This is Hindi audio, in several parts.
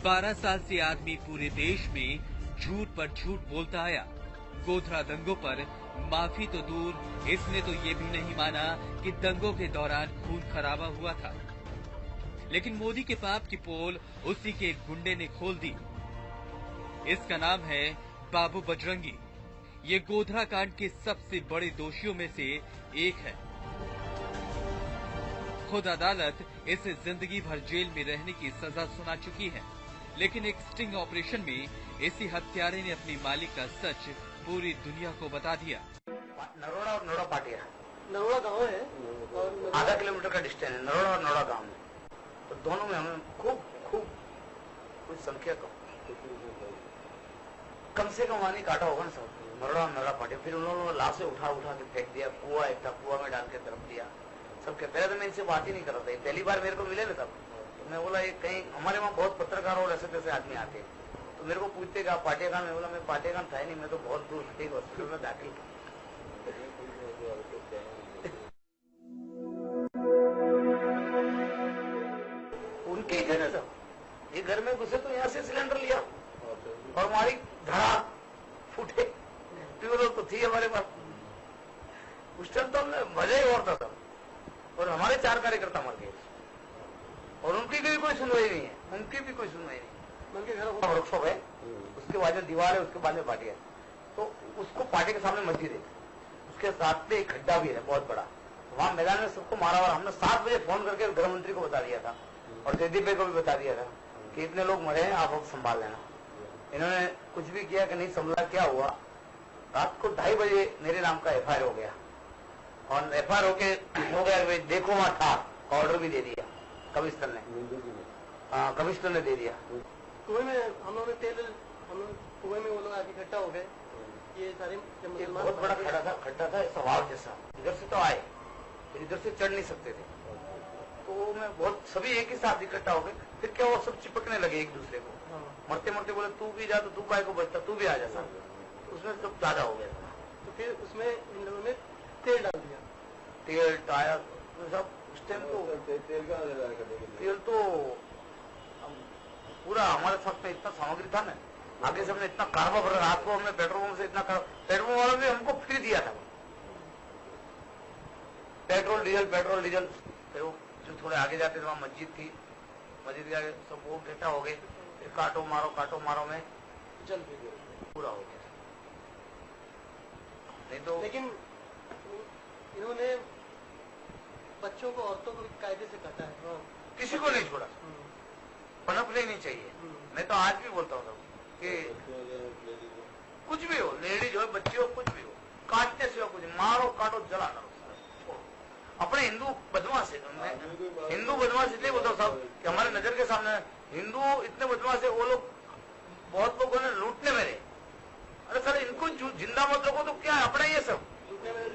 12 साल से आदमी पूरे देश में झूठ पर झूठ बोलता आया। गोधरा दंगों पर माफी तो दूर, इसने तो ये भी नहीं माना कि दंगों के दौरान खून खराबा हुआ था। लेकिन मोदी के पाप की पोल उसी के एक गुंडे ने खोल दी। इसका नाम है बाबू बजरंगी। ये गोधरा कांड के सबसे बड़े दोषियों में से एक है। खुद अदालत इसे जिंदगी भर जेल में रहने की सजा सुना चुकी है। लेकिन एक स्टिंग ऑपरेशन में इसी हत्यारे ने अपनी मालिक का सच पूरी दुनिया को बता दिया। नरोड़ा और नोड़ा पाटिया, नरोड़ा गांव है और आधा किलोमीटर का डिस्टेंस है नरोड़ा और नोड़ा गांव में। तो दोनों में हमें खूब कुछ संख्या कम से कम वानी काटा होगा ना सब, नरोड़ा और नरोड़ा पाटिया। फिर उन्होंने लाशें उठा के फेंक दिया। कुआ एक था, कुआ में डाल के तरफ दिया सबके। पहले तो मैं इनसे बात ही नहीं कर रहा था, पहली बार मेरे को मिले ना तब। तो मैं बोला ये कहीं हमारे वहाँ बहुत पत्रकार और ऐसे तैसे आदमी आते हैं, तो मेरे को पूछते कि आप पाटियाखान? मैं बोला मैं पाटियाखान था ही नहीं, मैं तो बहुत दूर ठीक हॉस्पिटल में दाखिल था। उनके ही थे ना सब। ये घर में घुसे तो यहाँ से सिलेंडर लिया और हमारी धड़ा फूटे। ट्यूबवेल तो थी हमारे पास उस टाइम, तो हमने मजा ही और था सब। और हमारे 4 कार्यकर्ता मर गए और उनकी भी कोई सुनवाई नहीं है, उनकी भी कोई सुनवाई नहीं। उनके घर वर्कशॉप है, उसके बाद में दीवार है, उसके बाद में पार्टी है। तो उसको पार्टी के सामने मस्जिद है, उसके साथ में एक खड्डा भी है बहुत बड़ा। वहां मैदान में सबको मारा हुआ। हमने 7 बजे फोन करके गृह मंत्री को बता दिया था और जयदीप भाई को भी बता दिया था कि इतने लोग मरे हैं, आप अब संभाल लेना। इन्होंने कुछ भी किया कि नहीं संभला। क्या हुआ, रात को 2:30 बजे मेरे नाम का FIR हो गया और FIR हो गया। देखो वहां था, ऑर्डर भी दे दिया कमिश्नर ने। हाँ, कमिश्नर ने दे दिया। कुएं में हम लोग कुएं में वो लोग आके इकट्ठा हो गए। ये सारे बहुत बड़ा खड्डा था स्वभाव जैसा। इधर से तो आए, इधर से चढ़ नहीं सकते थे। तो मैं बहुत सभी एक ही साथ इकट्ठा हो गए। फिर क्या वो सब चिपकने लगे एक दूसरे को। मरते मरते बोले तू भी जा, तो तू काय को बचता, तू भी आ जा साथ। तो उसमें सब ज्यादा हो गया। तो फिर उसमें इन लोगों ने तेल डाल दिया, तेल टायर सब। उस टाइम तो तेल तो पूरा हमारे साथ में इतना सामग्री था ना, आगे से हमने इतना कार्बा भरा। रात को हमने पेट्रोल पंप से इतना पेट्रोल वाला भी हमको फ्री दिया था। Petrol diesel. फिर वो जो थोड़े आगे जाते थे वहां मस्जिद थी, मस्जिद के आगे सब वो इकट्ठा हो गए। फिर काटो मारो में चल गए, पूरा हो गया। नहीं तो लेकिन इन्होंने बच्चों को, औरतों को कायदे से काटा है, किसी को नहीं छोड़ा। पनपने नहीं चाहिए। मैं तो आज भी बोलता हूँ कि कुछ भी हो, लेडीज हो, बच्चे हो, कुछ भी हो, काटने से हो कुछ, मारो काटो जला करो। अपने हिंदू बदमाश है, हिंदू बदमाश इसलिए बोलता हूँ साहब कि हमारे नजर के सामने हिंदू इतने बदमाश है। वो लोग बहुत लोगों ने लूटने में रहे। अरे सर इनको जिंदा मत रखो तो क्या है, अपना ये सब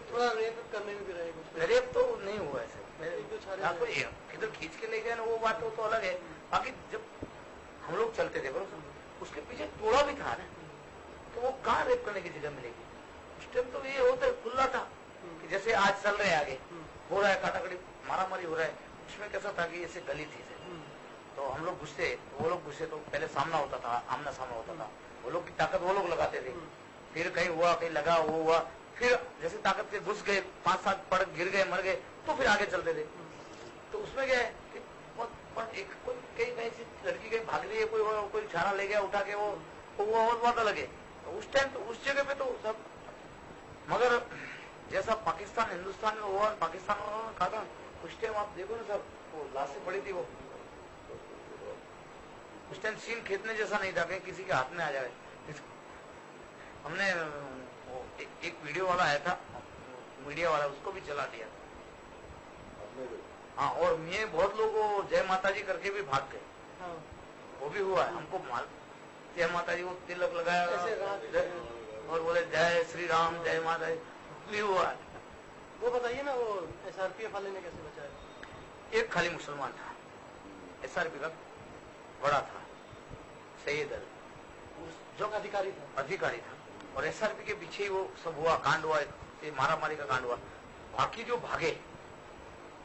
थोड़ा रेप करने में भी रहे। रेप तो नहीं हुआ ऐसे, कोई इधर खींच के ले गए ना, वो बात तो अलग है। बाकी जब हम लोग चलते थे उसके पीछे टोला भी था ना, तो वो कहाँ रेप करने की जगह मिलेगी। उस टाइम तो ये होता खुला था कि जैसे आज चल रहे आगे हो रहा है, काटाकटी मारामारी हो रहा है। उसमें कैसा था कि ऐसे गली थी। तो हम लोग घुसते, वो लोग घुसे, तो पहले सामना होता था, आमना सामना होता था। वो लोग की ताकत वो लोग लगाते थे। फिर कहीं हुआ, कहीं लगा, वो हुआ। फिर जैसे ताकत के घुस गए, 5-7 पड़ गिर गए, मर गए, तो फिर आगे चलते थे। तो उसमें क्या है कि कहीं से लड़की कहीं भाग रही है, कोई छाना ले गया उठा के, वो और बात अलग है। तो उस टाइम तो उस जगह पे तो सब, मगर जैसा पाकिस्तान हिंदुस्तान में हुआ, पाकिस्तान में कहा था उस टाइम आप देखो ना सब, वो लाशें पड़ी थी। वो उस टाइम सीन खींचने जैसा नहीं था कि किसी के हाथ में आ जाए। हमने एक वीडियो वाला आया था, मीडिया वाला, उसको भी चला दिया। हाँ, और ये बहुत लोग जय माता जी करके भी भाग गए। हाँ। वो भी हुआ है हमको माल। जय माता जी को तिलक लगाया और बोले जय श्री राम, जय माता जी, भी हुआ है। वो बताइए ना, वो SRPF वाले ने कैसे बचाया? एक खाली मुसलमान था, SRP का बड़ा था, सैयद अली, जो अधिकारी था, और SRP के पीछे ही वो सब हुआ, कांड हुआ, मारा मारी का कांड हुआ। बाकी जो भागे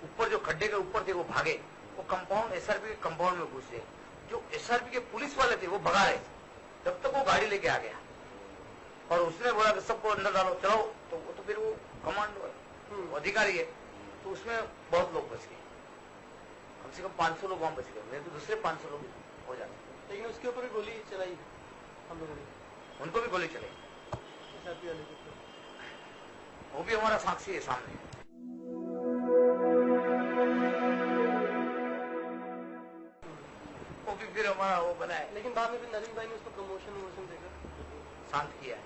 ऊपर, जो खड्डे के ऊपर थे वो भागे, वो कंपाउंड, SRP के कंपाउंड में घुस गए। जो SRP के पुलिस वाले थे वो भगा रहे, जब तक वो गाड़ी लेके आ गया और उसने बोला कि सबको अंदर डालो चलाओ, तो वो तो फिर वो कमांडो है, वो अधिकारी है, तो उसमें बहुत लोग बच गए, कम से कम 500 लोग वहां बच गए, नहीं तो दूसरे 500 लोग हो जाते। लेकिन उसके ऊपर भी गोली चलाई हम लोगों ने, उनको भी गोली चलाई, SRP वाले के ऊपर। वो भी हमारा साक्षी है सामने। वो भी फिर हमारा वो बना है, लेकिन बाद में फिर नरेंद्र भाई ने उसको प्रमोशन वमोशन देकर शांत किया है।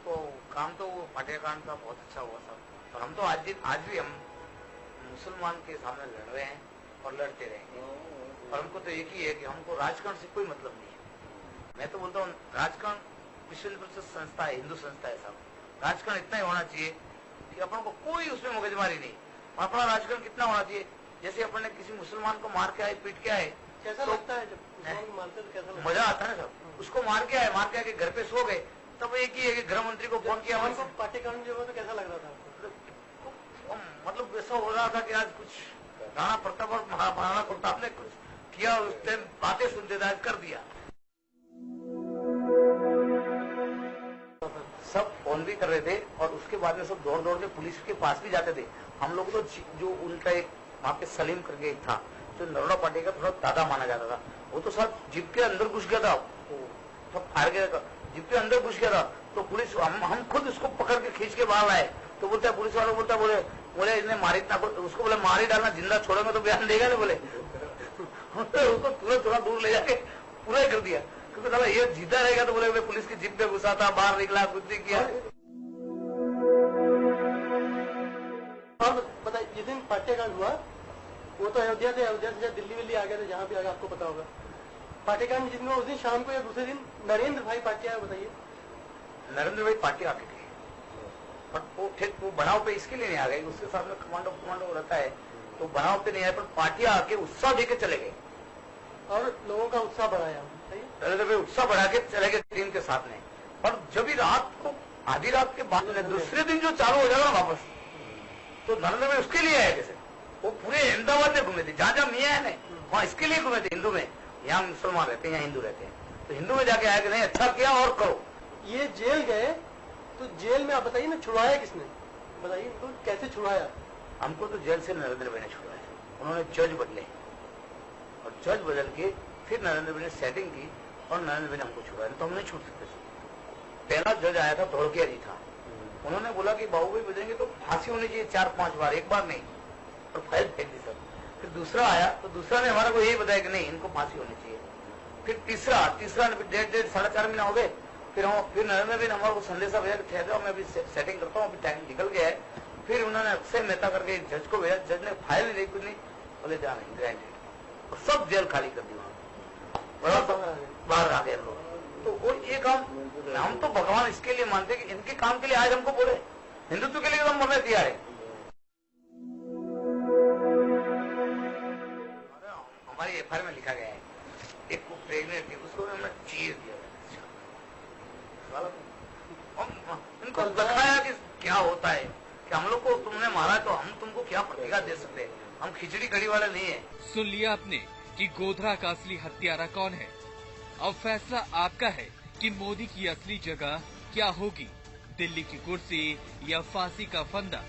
तो काम तो वो पाटियाकांड का बहुत अच्छा हुआ सब, और हम तो आज भी हम मुसलमान के सामने लड़ रहे हैं और लड़ते रहेंगे, और हमको तो एक ही है कि हमको राजकारण से कोई मतलब नहीं है। मैं तो बोलता हूँ राजकारण विश्व हिंदू परिषद संस्था है, हिंदू संस्था है साहब, राजकारण इतना ही होना चाहिए कि अपन को कोई उसमें मगजमारी नहीं। अपना राजकारण कितना होना चाहिए, जैसे अपन ने किसी मुसलमान को मार के आए, पीट के आए, कैसा तो लगता है जब मुसलमान मारते तो कैसा लगता है? मजा आता है ना सब। उसको मार के आके घर पे सो गए, तब एक ही है कि गृह मंत्री को फोन किया, हमको पाटियाकांड जो हुआ तो कैसा लग रहा था आपको? मतलब ऐसा हो रहा था कि आज कुछ राणा प्रताप और महाराणा प्रताप ने कुछ किया, उस टाइम बातें सुनते थे, आज कर दिया। सब फोन भी कर रहे थे और उसके बाद में सब दौड़ दौड़ के पुलिस के पास भी जाते थे। हम लोग तो जो उनका एक वहाँ पे सलीम करके एक था, जो नरोड़ा पार्टी का थोड़ा दादा माना जाता था, वो तो सब जीप के अंदर घुस गया था, सब फायर गया था, जीप के अंदर घुस गया था। तो पुलिस हम खुद उसको पकड़ के खींच के बाहर आए, तो बोलता है पुलिस वालों बोलता है बोले इसने मारी इतना, उसको बोले मार ही डालना, जिंदा छोड़ेंगे तो बयान देगा नहीं बोले। उसको थोड़ा दूर ले जाके पूरा ही कर दिया, क्योंकि दादा ये जीता रहेगा तो बोले पुलिस की जीप में घुसा था, बाहर निकला, कुछ नहीं किया। और बताइए, जिस दिन पाटियाकांड हुआ वो तो अयोध्या से दिल्ली विल्ली आ गए थे, जहाँ भी आ गए आपको पता होगा। पाटियाकांड जिस दिन उस दिन शाम को या दूसरे दिन नरेंद्र भाई पाटिया, बताइए। नरेंद्र भाई पाटिया आके थे, बट वो ठीक वो बनाव पे इसके लिए नहीं आ गए, उसके साथ में कमांडो रहता है, तो बनाव पे नहीं आए, पर पाटिया आके उत्साह देके चले गए और लोगों का उत्साह बढ़ाया। नरेंद्र भाई उत्साह बढ़ा के चले गए टीम के साथ में। और जब भी रात को आधी रात के बाद में दूसरे दिन जो चालू हो जाएगा वापस, तो नरेंद्र भाई उसके लिए आए, जैसे वो पूरे अहमदाबाद में घूमे थे, जहां जहां मियाँ है ना वहां इसके लिए घूमे थे। हिंदू में, यहाँ मुसलमान रहते हैं, यहाँ हिंदू रहते हैं, तो हिंदू में जाके आया कि नहीं अच्छा किया और करो। ये जेल गए तो जेल में आप बताइए ना, छुड़वाया किसने, बताइए तो कैसे छुड़वाया? हमको तो जेल से नरेंद्र भाई ने छुड़वाया, उन्होंने जज बदले और जज बदल के फिर नरेंद्र भाई ने सेटिंग की और नरेंद्र भाई ने हमको छुड़वाया, तो हम नहीं छूट सकते। पहला जज आया था धोड़किया जी था, उन्होंने बोला कि बाबू भाई बदलेंगे तो फांसी होनी चाहिए 4-5 बार, एक बार नहीं, और फाइल फेंक दी सर। फिर दूसरा आया तो दूसरा ने हमारा को यही बताया कि नहीं इनको फांसी होनी चाहिए। फिर तीसरा 4.5 महीना हो गए, फिर नरेंद्र भाई ने हमारे को संदेशा भेजा कि ठहर जाओ, मैं अभी सेटिंग करता हूँ, अभी टाइम निकल गया है। फिर उन्होंने अक्षय मेहता करके एक जज को भेजा, जज ने फाइल नहीं दी, कुछ नहीं, बोले जा नहीं ग्रांटेड, और सब जेल खाली कर दी, वहां बाहर आ गए लोग। तो वो ये काम हम तो भगवान इसके लिए मानते कि इनके काम के लिए आज हमको बोले, हिंदुत्व के लिए तो हम मरने तैयार है। हमारी FIR में लिखा गया है, एक को प्रेग्नेंट थी, उसको हमने चीर दिया, इनको दिखाया कि क्या होता है कि हम लोग को तुमने मारा तो हम तुमको क्या प्रतिक्रिया दे सकते हैं, हम खिचड़ी कड़ी वाले नहीं है। सुन लिया आपने कि गोधरा का असली हत्यारा कौन है। अब फैसला आपका है कि मोदी की असली जगह क्या होगी, दिल्ली की कुर्सी या फांसी का फंदा।